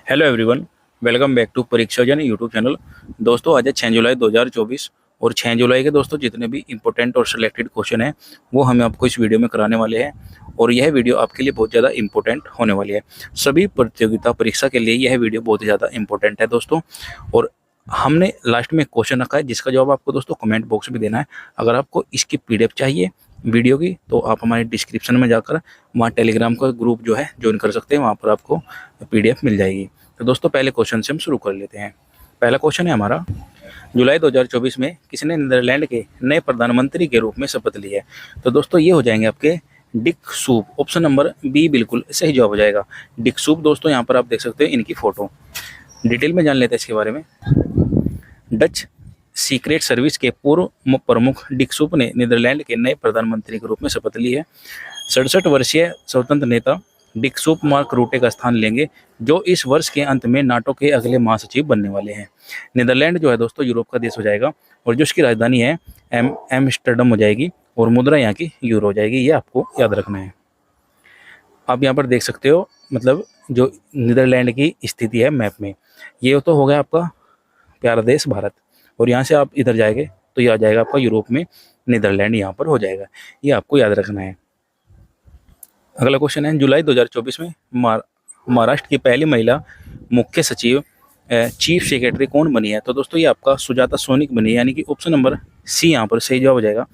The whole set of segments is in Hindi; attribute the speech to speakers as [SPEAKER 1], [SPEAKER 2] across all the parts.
[SPEAKER 1] Hello everyone, welcome back to Pariksha Jan YouTube channel. दोस्तों आज है 6 जुलाई 2024 और 6 जुलाई के दोस्तों जितने भी इंपॉर्टेंट और सिलेक्टेड क्वेश्चन हैं वो हम आपको इस वीडियो में कराने वाले हैं और यह वीडियो आपके लिए बहुत ज़्यादा इंपॉर्टेंट होने वाली है। सभी प्रतियोगिता परीक्षा के लिए यह वीडियो बहुत ही ज़्यादा इंपॉर्टेंट है दोस्तों। और हमने लास्ट में क्वेश्चन रखा है जिसका जवाब आपको दोस्तों कमेंट बॉक्स में देना है। अगर आपको इसकी पीडीएफ चाहिए वीडियो की तो आप हमारे डिस्क्रिप्शन में जाकर वहाँ टेलीग्राम का ग्रुप जो है ज्वाइन कर सकते हैं, वहाँ पर आपको पीडीएफ मिल जाएगी। तो दोस्तों पहले क्वेश्चन से हम शुरू कर लेते हैं। पहला क्वेश्चन है हमारा, जुलाई 2024 में किसने नीदरलैंड के नए प्रधानमंत्री के रूप में शपथ ली है? तो दोस्तों ये हो जाएंगे आपके डिक सूप। ऑप्शन नंबर बी बिल्कुल सही जवाब हो जाएगा, डिक सूप। दोस्तों यहाँ पर आप देख सकते हो इनकी फोटो। डिटेल में जान लेते हैं इसके बारे में। डच सीक्रेट सर्विस के पूर्व प्रमुख डिक सूप ने नीदरलैंड के नए प्रधानमंत्री के रूप में शपथ ली है। 67 वर्षीय स्वतंत्र नेता डिक सूप मार्क रूटे का स्थान लेंगे, जो इस वर्ष के अंत में नाटो के अगले महासचिव बनने वाले हैं। नीदरलैंड जो है दोस्तों यूरोप का देश हो जाएगा और जो इसकी राजधानी है एम्स्टर्डम हो जाएगी और मुद्रा यहाँ की यूरो हो जाएगी। ये आपको याद रखना है। आप यहाँ पर देख सकते हो मतलब जो नीदरलैंड की स्थिति है मैप में, ये तो हो गया आपका प्यारा देश भारत, और यहाँ से आप इधर जाएंगे तो ये आ जाएगा आपका यूरोप में नीदरलैंड यहाँ पर हो जाएगा। ये आपको याद रखना है। अगला क्वेश्चन है, जुलाई 2024 में महाराष्ट्र की पहली महिला मुख्य सचिव चीफ सेक्रेटरी कौन बनी है? तो दोस्तों ये आपका सुजाता सोनिक बनी है, यानी कि ऑप्शन नंबर सी यहाँ पर सही जवाब हो जाएगा।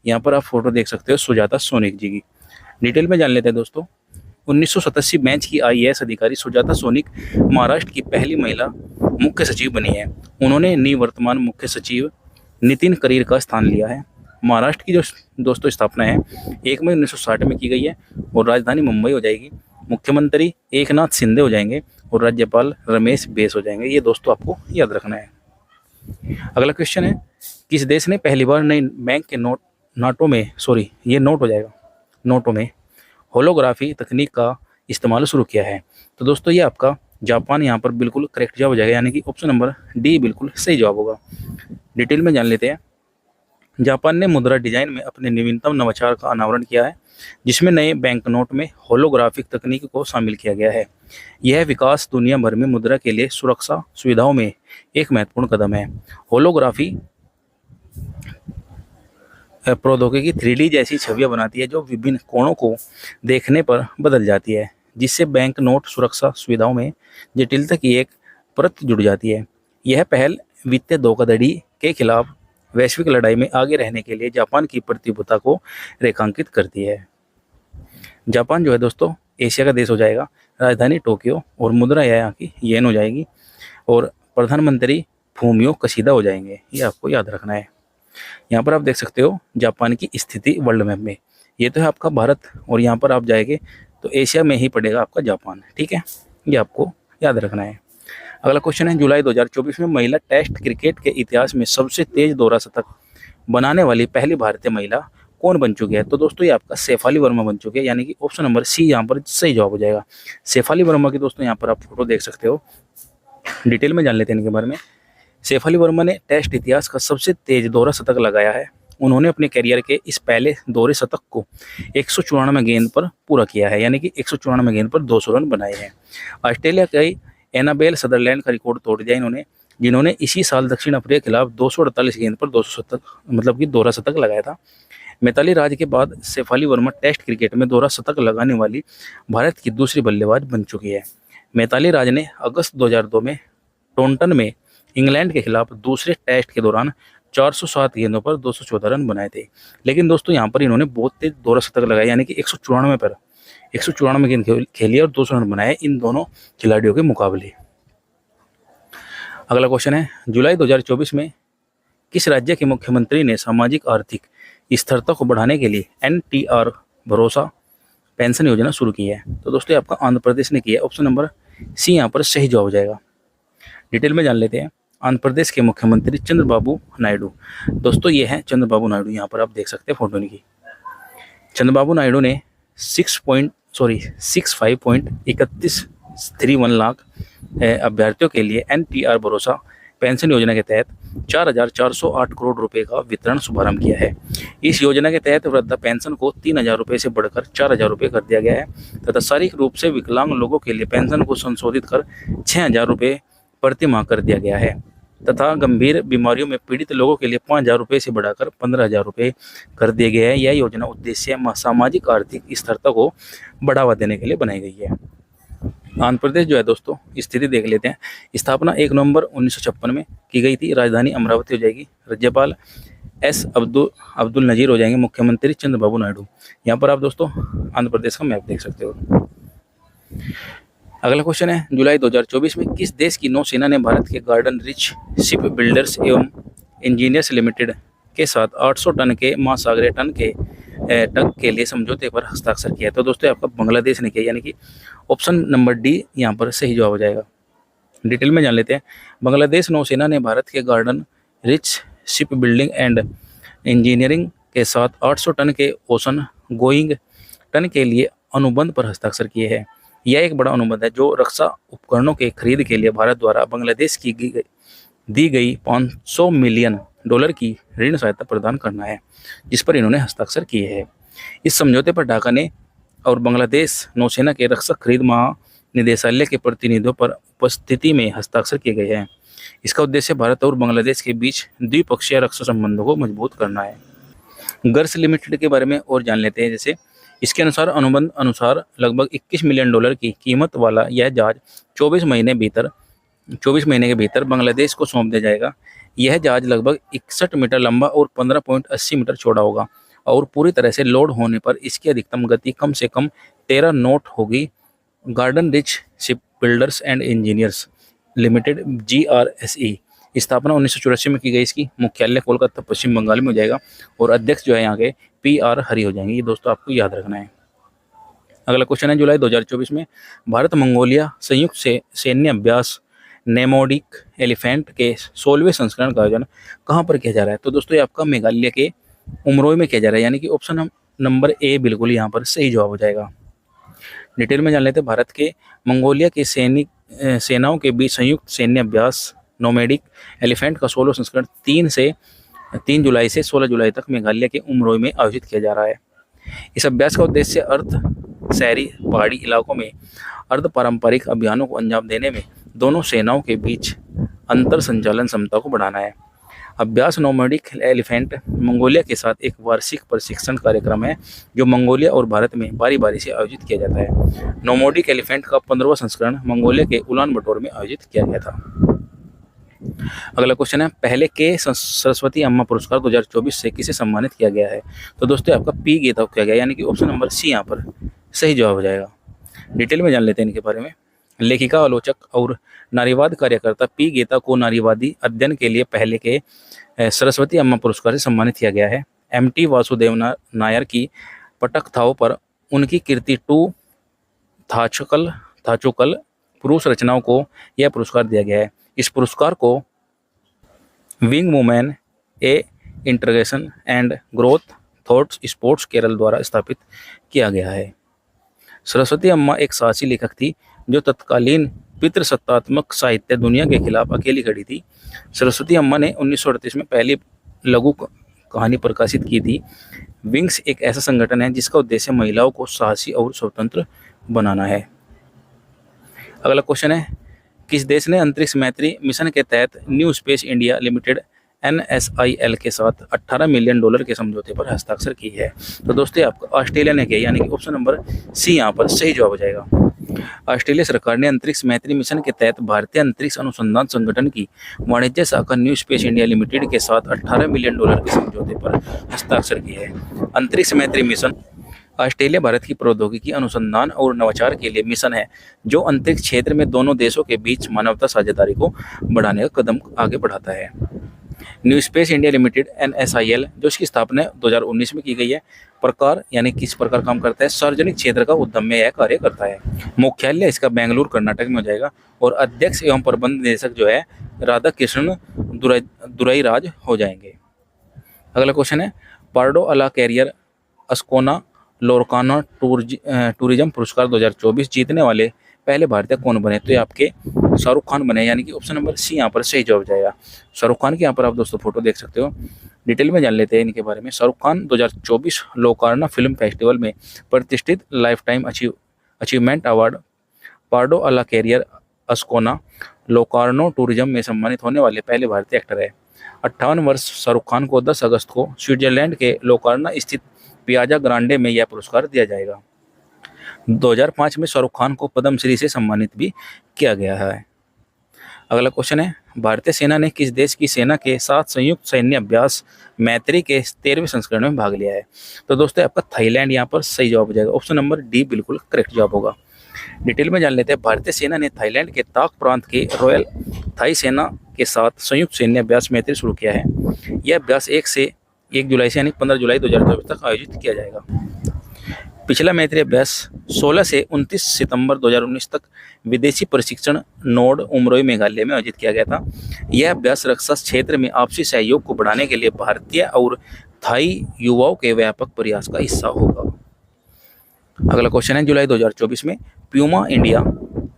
[SPEAKER 1] यहाँ पर आप फोटो देख सकते हो सुजाता सोनिक जी की। डिटेल में जान लेते हैं दोस्तों। 1987 बैच की आईएएस अधिकारी सुजाता सोनिक महाराष्ट्र की पहली महिला मुख्य सचिव बनी है। उन्होंने निवर्तमान मुख्य सचिव नितिन करीर का स्थान लिया है। महाराष्ट्र की जो दोस्तों स्थापना है 1 मई 1960 में की गई है और राजधानी मुंबई हो जाएगी। मुख्यमंत्री एकनाथ शिंदे हो जाएंगे और राज्यपाल रमेश बैस हो जाएंगे। ये दोस्तों आपको याद रखना है। अगला क्वेश्चन है, किस देश ने पहली बार नई बैंक के नोटों में होलोग्राफी तकनीक का इस्तेमाल शुरू किया है? तो दोस्तों ये आपका जापान यहाँ पर बिल्कुल करेक्ट जवाब हो जाएगा, यानी कि ऑप्शन नंबर डी बिल्कुल सही जवाब होगा। डिटेल में जान लेते हैं। जापान ने मुद्रा डिजाइन में अपने नवीनतम नवाचार का अनावरण किया है, जिसमें नए बैंक नोट में होलोग्राफिक तकनीक को शामिल किया गया है। यह विकास दुनिया भर में मुद्रा के लिए सुरक्षा सुविधाओं में एक महत्वपूर्ण कदम है। होलोग्राफी प्रौद्योगिकी 3D जैसी छवियां बनाती है जो विभिन्न कोणों को देखने पर बदल जाती है, जिससे बैंक नोट सुरक्षा सुविधाओं में जटिलता की एक परत जुड़ जाती है। यह पहल वित्तीय धोखाधड़ी के खिलाफ वैश्विक लड़ाई में आगे रहने के लिए जापान की प्रतिबद्धता को रेखांकित करती है। जापान जो है दोस्तों एशिया का देश हो जाएगा, राजधानी टोक्यो और मुद्रा यहाँ की येन हो जाएगी और प्रधानमंत्री फूमियो कशीदा हो जाएंगे। ये आपको याद रखना है। यहाँ पर आप देख सकते हो जापान की स्थिति वर्ल्ड मैप में, ये तो है आपका भारत और यहाँ पर आप जाएंगे तो एशिया में ही पड़ेगा आपका जापान। ठीक है, ये आपको याद रखना है। अगला क्वेश्चन है, जुलाई 2024 में महिला टेस्ट क्रिकेट के इतिहास में सबसे तेज दोहरा शतक बनाने वाली पहली भारतीय महिला कौन बन चुकी है? तो दोस्तों ये आपका शेफाली वर्मा बन चुकी है, यानी कि ऑप्शन नंबर सी यहाँ पर सही जवाब हो जाएगा। शेफाली वर्मा की दोस्तों यहाँ पर आप फोटो देख सकते हो। डिटेल में जान लेते हैं इनके बारे में। शेफाली वर्मा ने टेस्ट इतिहास का सबसे तेज दोहरा शतक लगाया है। उन्होंने अपने करियर के इस पहले दोहरे शतक को 194 गेंद पर पूरा किया है, यानी कि 194 गेंद पर 200 रन बनाए हैं। ऑस्ट्रेलिया की एनाबेल सदरलैंड का रिकॉर्ड तोड़ दिया इन्होंने, जिन्होंने इसी साल दक्षिण अफ्रीका के खिलाफ 248 गेंद पर 200 शतक मतलब कि दोहरा शतक लगाया था। मिताली राज के बाद शेफाली वर्मा टेस्ट क्रिकेट में दोहरा शतक लगाने वाली भारत की दूसरी बल्लेबाज बन चुकी है। मिताली राज ने अगस्त 2002 में टोंटन में इंग्लैंड के खिलाफ दूसरे टेस्ट के दौरान 407 गेंदों पर 214 रन बनाए थे। लेकिन दोस्तों यहाँ पर इन्होंने बहुत तेज दोहरा शतक लगाया, यानी कि 194 गेंद खेली और 200 रन बनाए इन दोनों खिलाड़ियों के मुकाबले। अगला क्वेश्चन है, जुलाई 2024 में किस राज्य के मुख्यमंत्री ने सामाजिक आर्थिक स्थिरता को बढ़ाने के लिए NTR भरोसा पेंशन योजना शुरू की है? तो दोस्तों आपका आंध्र प्रदेश ने किया है। ऑप्शन नंबर सी यहाँ पर सही जवाब हो जाएगा। डिटेल में जान लेते हैं। आंध्र प्रदेश के मुख्यमंत्री चंद्रबाबू नायडू। दोस्तों ये है चंद्रबाबू नायडू, यहाँ पर आप देख सकते हैं फोटो इनकी। चंद्रबाबू नायडू ने 65.3131 लाख अभ्यर्थियों के लिए NTR भरोसा पेंशन योजना के तहत 4,408 करोड़ रुपए का वितरण शुभारंभ किया है। इस योजना के तहत वृद्धा पेंशन को 3,000 रुपये से बढ़कर 4,000 रुपये कर दिया गया है तथा शारीरिक रूप से विकलांग लोगों के लिए पेंशन को संशोधित कर 6,000 रुपये प्रति माह कर दिया गया है तथा गंभीर बीमारियों में पीड़ित लोगों के लिए 5,000 रुपये से बढ़ाकर 15,000 रुपये कर दिए गए हैं। यह योजना उद्देश्य सामाजिक आर्थिक स्थिरता को बढ़ावा देने के लिए बनाई गई है। आंध्र प्रदेश जो है दोस्तों, स्थिति देख लेते हैं। स्थापना 1 नवंबर 1956 में की गई थी। राजधानी अमरावती हो जाएगी। राज्यपाल अब्दुल नजीर हो जाएंगे। मुख्यमंत्री चंद्रबाबू नायडू। यहाँ पर आप दोस्तों आंध्र प्रदेश का मैप देख सकते हो। अगला क्वेश्चन है, जुलाई 2024 में किस देश की नौसेना ने भारत के गार्डन रिच शिप बिल्डर्स एवं इंजीनियर्स लिमिटेड के साथ 800 टन के महासागरीय टग के लिए समझौते पर हस्ताक्षर किया? तो दोस्तों आपका बांग्लादेश ने किया, यानी कि ऑप्शन नंबर डी यहाँ पर सही जवाब हो जाएगा। डिटेल में जान लेते हैं। बांग्लादेश नौसेना ने भारत के garden rich ship building and engineering के साथ 800 टन के ओशन गोइंग टन के लिए अनुबंध पर हस्ताक्षर किए हैं। यह एक बड़ा अनुबंध है जो रक्षा उपकरणों के खरीद के लिए भारत द्वारा बांग्लादेश की दी गई $500 मिलियन की ऋण सहायता प्रदान करना है, जिस पर इन्होंने हस्ताक्षर किए हैं। इस समझौते पर ढाका ने और बांग्लादेश नौसेना के रक्षक खरीद महानिदेशालय के प्रतिनिधियों पर उपस्थिति में हस्ताक्षर किए गए हैं। इसका उद्देश्य भारत और बांग्लादेश के बीच द्विपक्षीय रक्षा संबंधों को मजबूत करना है। गर्स लिमिटेड के बारे में और जान लेते हैं। जैसे इसके अनुसार अनुबंध अनुसार लगभग $21 मिलियन की कीमत वाला यह जहाज 24 महीने के भीतर बांग्लादेश को सौंप दिया जाएगा। यह जहाज लगभग 61 मीटर लंबा और 15.80 मीटर चौड़ा होगा और पूरी तरह से लोड होने पर इसकी अधिकतम गति कम से कम 13 नॉट होगी। Garden rich ship builders and engineers limited GRSE स्थापना 1984 में की गई। इसकी मुख्यालय कोलकाता पश्चिम बंगाल में हो जाएगा और अध्यक्ष जो है यहाँ के PR हरि हो जाएंगे। ये दोस्तों आपको याद रखना है। अगला क्वेश्चन है, जुलाई 2024 में भारत मंगोलिया संयुक्त सैन्य अभ्यास नेमोडिक एलिफेंट के 16वें संस्करण का आयोजन कहाँ पर किया जा रहा है? तो दोस्तों ये आपका मेघालय के उमरोई में किया जा रहा है, यानी कि ऑप्शन नंबर ए बिल्कुल यहाँ पर सही जवाब हो जाएगा। डिटेल में जान लेते हैं। भारत के मंगोलिया के सेनाओं के बीच संयुक्त सैन्य अभ्यास नोमैडिक एलिफेंट का 16वां संस्करण 3 जुलाई से 16 जुलाई तक मेघालय के उमरोई में आयोजित किया जा रहा है। इस अभ्यास का उद्देश्य शहरी पहाड़ी इलाकों में अर्ध पारंपरिक अभियानों को अंजाम देने में दोनों सेनाओं के बीच अंतर संचालन क्षमता को बढ़ाना है। अभ्यास नोमैडिक एलिफेंट मंगोलिया के साथ एक वार्षिक प्रशिक्षण कार्यक्रम है जो मंगोलिया और भारत में बारी बारी से आयोजित किया जाता है। नोमैडिक एलिफेंट का 15वां संस्करण मंगोलिया के उलान बटोर में आयोजित किया गया था। अगला क्वेश्चन है, पहले के सरस्वती अम्मा पुरस्कार 2024 से किसे सम्मानित किया गया है? तो दोस्तों आपका पी गीता को किया गया, यानी कि ऑप्शन नंबर सी यहाँ पर सही जवाब हो जाएगा। डिटेल में जान लेते हैं इनके बारे में। लेखिका, आलोचक और नारीवाद कार्यकर्ता पी गीता को नारीवादी अध्ययन के लिए पहले के सरस्वती अम्मा पुरस्कार से सम्मानित किया गया है। MT वासुदेव नायर की पटकथाओं पर उनकी कीर्ति 2 थाचुकल पुरुष रचनाओं को यह पुरस्कार दिया गया है। इस पुरस्कार को wing women a integration and growth thoughts sports Kerala द्वारा स्थापित किया गया है। सरस्वती अम्मा एक साहसी लेखक थी जो तत्कालीन पितृसत्तात्मक साहित्य दुनिया के खिलाफ अकेली खड़ी थी। सरस्वती अम्मा ने 1938 में पहली लघु कहानी प्रकाशित की थी। विंग्स एक ऐसा संगठन है जिसका उद्देश्य महिलाओं को साहसी और स्वतंत्र बनाना है। अगला क्वेश्चन है, किस देश ने अंतरिक्ष मैत्री मिशन के तहत new space India limited NSIL के साथ $18 मिलियन के समझौते पर हस्ताक्षर की है? तो दोस्तों आपका ऑस्ट्रेलिया ने किया, यानी कि ऑप्शन नंबर सी यहाँ पर सही जवाब हो जाएगा। ऑस्ट्रेलिया सरकार ने अंतरिक्ष मैत्री मिशन के तहत भारतीय अंतरिक्ष अनुसंधान संगठन की वाणिज्य शाखा न्यू स्पेस इंडिया लिमिटेड के साथ $18 मिलियन के समझौते पर हस्ताक्षर किए हैं। अंतरिक्ष मैत्री मिशन ऑस्ट्रेलिया भारत की प्रौद्योगिकी अनुसंधान और नवाचार के लिए मिशन है जो अंतरिक्ष क्षेत्र में दोनों देशों के बीच मानवता साझेदारी को बढ़ाने का कदम आगे बढ़ाता है। New space India limited NSIL जो इसकी स्थापना 2019 में की गई है, प्रकार यानी किस प्रकार काम करता है? सार्वजनिक क्षेत्र का उद्यम में यह कार्य करता है। मुख्यालय इसका बेंगलुरु कर्नाटक में हो जाएगा और अध्यक्ष एवं प्रबंध निदेशक जो है राधा कृष्ण दुराईराज हो जाएंगे। अगला क्वेश्चन है, पार्डो अला कैरियर अस्कोना लोरकाना टूरिज्म पुरस्कार 2024 जीतने वाले पहले भारतीय कौन बने? तो ये आपके शाहरुख खान बने, यानी कि ऑप्शन नंबर सी यहाँ पर सही जवाब हो जाएगा। शाहरुख खान की यहाँ पर आप दोस्तों फोटो देख सकते हो। डिटेल में जान लेते हैं इनके बारे में। Shahrukh Khan 2024 Locarno film festival में प्रतिष्ठित life time achievement award Pardo अला कैरियर अस्कोना लोकार्नो टूरिज्म में सम्मानित होने वाले पहले भारतीय एक्टर है। 58 वर्ष शाहरुख खान को 10 अगस्त को स्विट्जरलैंड के लोकार्नो स्थित पियाजा ग्रांडे में यह पुरस्कार दिया जाएगा। 2005 में शाहरुख खान को पद्मश्री से सम्मानित भी किया गया है। अगला क्वेश्चन है, भारतीय सेना ने किस देश की सेना के साथ संयुक्त सैन्य अभ्यास मैत्री के 13वें संस्करण में भाग लिया है? तो दोस्तों आपका थाईलैंड यहाँ पर सही जवाब हो जाएगा। ऑप्शन नंबर डी बिल्कुल करेक्ट जवाब होगा। डिटेल में जान लेते हैं। भारतीय सेना ने थाईलैंड के ताक प्रांत के रॉयल थाई सेना के साथ संयुक्त सैन्य अभ्यास मैत्री शुरू किया है। यह अभ्यास 1 जुलाई से यानी 15 जुलाई 2024 तक आयोजित किया जाएगा। पिछला मैत्री अभ्यास 16 से 29 सितंबर 2019 तक विदेशी प्रशिक्षण नोड उमरोई मेघालय में आयोजित किया गया था। यह अभ्यास रक्षा क्षेत्र में आपसी सहयोग को बढ़ाने के लिए भारतीय और थाई युवाओं के व्यापक प्रयास का हिस्सा होगा। अगला क्वेश्चन है, जुलाई 2024 में प्यूमा इंडिया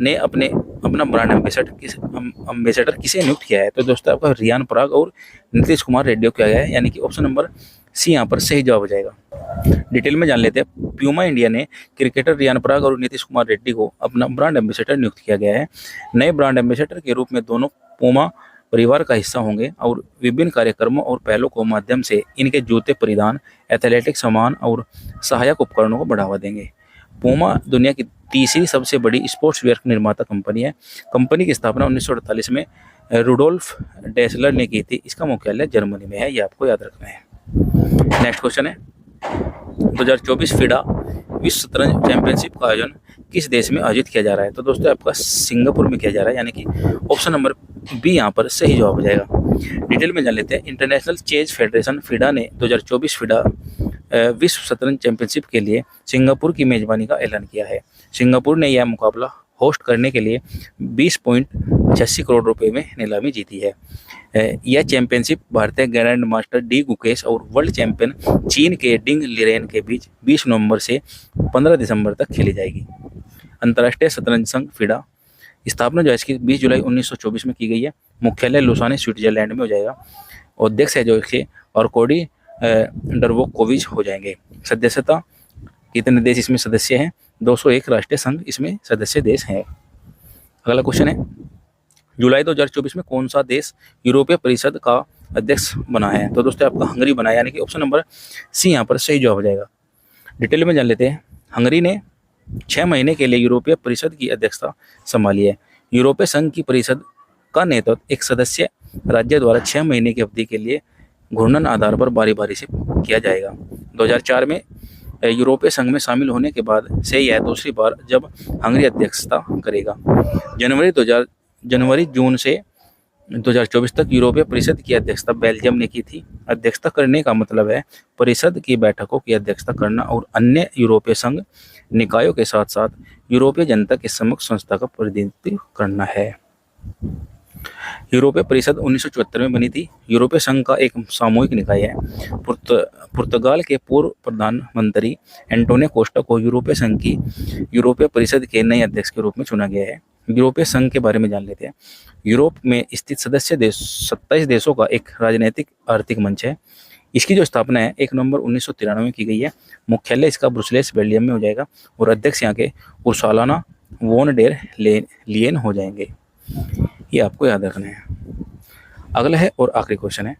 [SPEAKER 1] ने अपना ब्रांड एम्बेसडर किसे नियुक्त किया है? तो दोस्तों आपका रियान पराग और नीतीश कुमार रेड्डी को किया गया है, यानी कि ऑप्शन नंबर सी यहाँ पर सही जवाब हो जाएगा। डिटेल में जान लेते हैं। प्यूमा इंडिया ने क्रिकेटर रियान पराग और नीतीश कुमार रेड्डी को अपना ब्रांड एम्बेसडर नियुक्त किया गया है। नए ब्रांड एम्बेसडर के रूप में दोनों पूमा परिवार का हिस्सा होंगे और विभिन्न कार्यक्रमों और पहलों के माध्यम से इनके जूते परिधान, एथलेटिक सामान और सहायक उपकरणों को बढ़ावा देंगे। पूमा दुनिया की तीसरी सबसे बड़ी स्पोर्ट्स वेयर निर्माता कंपनी है। कंपनी की स्थापना 1948 में रुडोल्फ डेसलर ने की थी। इसका मुख्यालय जर्मनी में है, ये आपको याद रखना है। नेक्स्ट क्वेश्चन है, 2024 फीडा विश्व शतरंज चैंपियनशिप का आयोजन किस देश में आयोजित किया जा रहा है? तो दोस्तों आपका सिंगापुर में किया जा रहा है, यानी कि ऑप्शन नंबर बी यहाँ पर सही जवाब हो जाएगा। डिटेल में जान लेते हैं। इंटरनेशनल चेज फेडरेशन फीडा ने 2024 फीडा विश्व शतरंज चैंपियनशिप के लिए सिंगापुर की मेजबानी का ऐलान किया है। सिंगापुर ने यह मुकाबला होस्ट करने के लिए 20.86 करोड़ रुपए में नीलामी जीती है। यह चैंपियनशिप भारतीय ग्रैंड मास्टर डी गुकेश और वर्ल्ड चैंपियन चीन के डिंग लिरेन के बीच 20 नवंबर से 15 दिसंबर तक खेली जाएगी। अंतर्राष्ट्रीय शतरंज संघ फीडा स्थापना जो है इसकी 20 जुलाई 1924 में की गई है। मुख्यालय लुसाने स्विट्जरलैंड में हो जाएगा। अध्यक्ष है जो इसके और कोडी डरवोकोविच हो जाएंगे। सदस्यता कितने देश इसमें सदस्य हैं? 201 राष्ट्रीय संघ इसमें सदस्य देश हैं। अगला क्वेश्चन है, जुलाई 2024 में कौन सा देश यूरोपीय परिषद का अध्यक्ष बना है? तो दोस्तों आपका हंगरी बना है, यानी कि ऑप्शन नंबर सी यहाँ पर सही जवाब हो जाएगा। डिटेल में जान लेते हैं। हंगरी ने 6 महीने के लिए यूरोपीय परिषद की अध्यक्षता संभाली है। यूरोपीय संघ की परिषद का नेतृत्व एक सदस्य राज्य द्वारा 6 महीने की अवधि के लिए घूर्णन आधार पर बारी बारी से किया जाएगा। 2004 में यूरोपीय संघ में शामिल होने के बाद से यह दूसरी बार जब हंगरी अध्यक्षता करेगा। जनवरी जून से 2024 तक यूरोपीय परिषद की अध्यक्षता बेल्जियम ने की थी। अध्यक्षता करने का मतलब है परिषद की बैठकों की अध्यक्षता करना और अन्य यूरोपीय संघ निकायों के साथ साथ यूरोपीय जनता के समक्ष संस्था का प्रतिनिधित्व करना है। यूरोपीय परिषद 1974 में बनी थी। यूरोपीय संघ का एक सामूहिक निकाय है। पुर्तगाल के पूर्व प्रधानमंत्री एंटोनियो कोस्टा को यूरोपीय संघ की यूरोपीय परिषद के नए अध्यक्ष के रूप में चुना गया है। यूरोपीय संघ के बारे में जान लेते हैं। यूरोप में स्थित सदस्य देश 27 देशों का एक राजनीतिक आर्थिक मंच है। इसकी जो स्थापना है 1 नवंबर 1993 में की गई है। मुख्यालय इसका ब्रुसेल्स बेल्जियम में हो जाएगा और अध्यक्ष यहाँ के उर्सुला वोन डेर लियेन हो जाएंगे। ये आपको याद रखना है। अगला है और आखिरी क्वेश्चन है,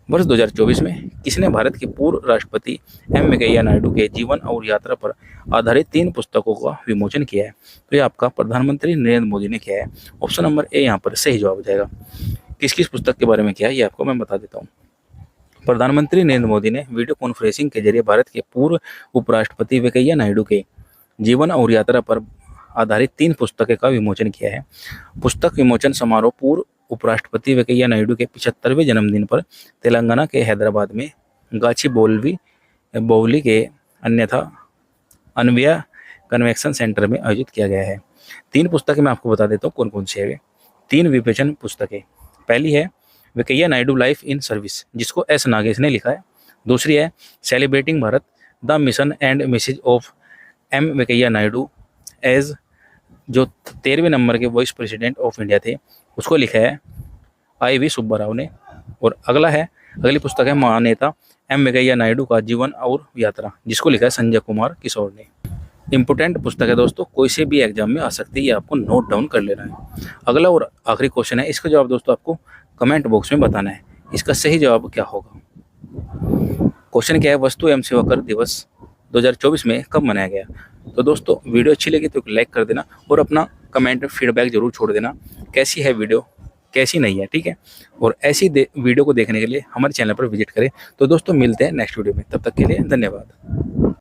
[SPEAKER 1] वर्ष 2024 में किसने भारत के पूर्व राष्ट्रपति एम वेंकैया नायडू के जीवन और यात्रा पर आधारित 3 पुस्तकों का विमोचन किया है? तो ये आपका प्रधानमंत्री नरेंद्र मोदी ने किया है। ऑप्शन नंबर ए यहाँ पर सही जवाब हो जाएगा। किस किस पुस्तक के बारे में किया है ये आपको मैं बता देता हूँ। प्रधानमंत्री नरेंद्र मोदी ने वीडियो कॉन्फ्रेंसिंग के जरिए भारत के पूर्व उपराष्ट्रपति वेंकैया नायडू के जीवन और यात्रा पर आधारित 3 पुस्तकें का विमोचन किया है। पुस्तक विमोचन समारोह पूर्व उपराष्ट्रपति वेंकैया नायडू के 75वें जन्मदिन पर तेलंगाना के हैदराबाद में गाचिबोवली के अन्यथा अन्वय कन्वेंशन सेंटर में आयोजित किया गया है। 3 पुस्तकें मैं आपको बता देता हूँ कौन कौन सी है। 3 विवेचन पुस्तकें। पहली है Venkaiah Naidu life in service, जिसको एस नागेश ने लिखा है। दूसरी है celebrating Bharat the mission and message of M Venkaiah Naidu as जो 13वें नंबर के वाइस प्रेसिडेंट ऑफ इंडिया थे उसको लिखा है IV सुब्बाराव ने। और अगली पुस्तक है महानेता M वेंकैया नायडू का जीवन और यात्रा, जिसको लिखा है संजय कुमार किशोर ने। इंपोर्टेंट पुस्तक है दोस्तों, कोई से भी एग्जाम में आ सकती है, ये आपको नोट डाउन कर लेना है। अगला और आखिरी क्वेश्चन है, इसका जवाब दोस्तों आपको कमेंट बॉक्स में बताना है। इसका सही जवाब क्या होगा? क्वेश्चन क्या है, वस्तु एवं सेवा कर दिवस 2024 में कब मनाया गया? तो दोस्तों वीडियो अच्छी लगी तो लाइक कर देना और अपना कमेंट फीडबैक जरूर छोड़ देना, कैसी है वीडियो, कैसी नहीं है, ठीक है। और ऐसी वीडियो को देखने के लिए हमारे चैनल पर विजिट करें। तो दोस्तों मिलते हैं नेक्स्ट वीडियो में, तब तक के लिए धन्यवाद।